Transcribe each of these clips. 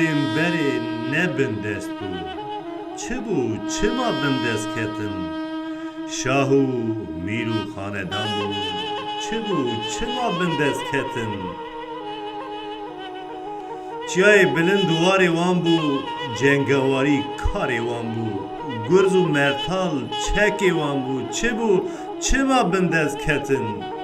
گلیم بری نبندست بود چه بود چه ما بندست کتن شاهو میرو خاندان بود چه بود چه ما بندست کتن چیای بلند دواری وان بود جنگواری کاری وان بود گرز و مرتال چکی وان بود چه بود چه ما بندست کتن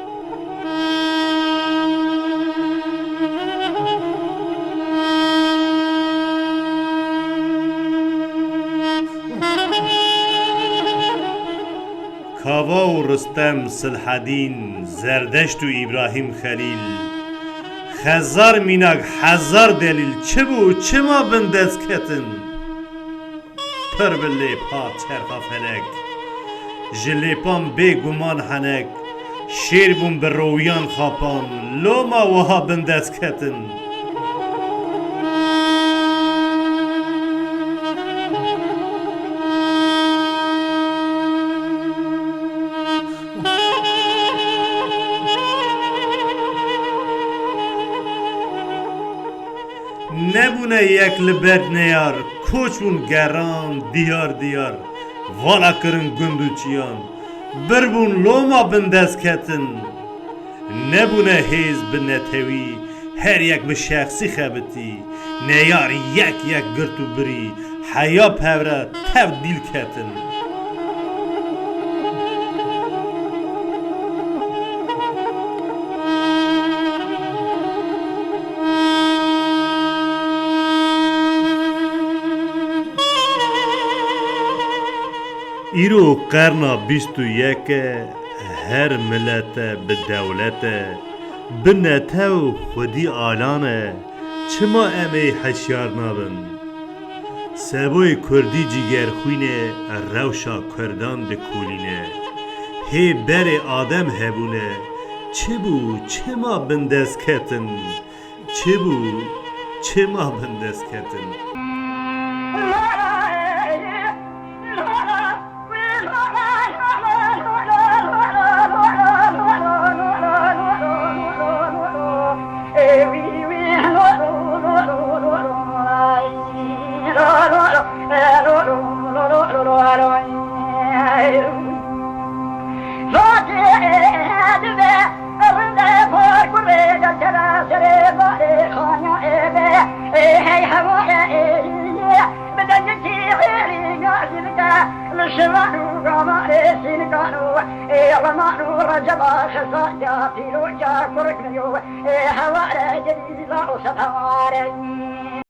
کاوا و رستم سلحدین زردشت و ابراهیم خلیل خزار میناک هزار دلیل چه بود چه ما بندست کتن پر بلی پا چرخا فلک جلیپان بی گمان هنک شیر بون به رویان خاپان لو ما وها بندست کتن نبونه یک لبرد نیار کوچ بون گران دیار دیار والا کرن گندوچیان بربون لوما بندست کتن نبونه هیز بنتوی هر یک به شخصی خبتی نیار یک گرتو بری حیا پوره تبدیل کتن ایرو قرنا 21 هر ملت به دولت بنته و خودی آلانه چما امی حشیار نابن سبوی کردی جیگر خوینه روشا کردان دکولینه هی بر آدم هبونه چه بو چه ما بندست کتن چه بو چه ما بندست کتن هوا جديد لا أصدق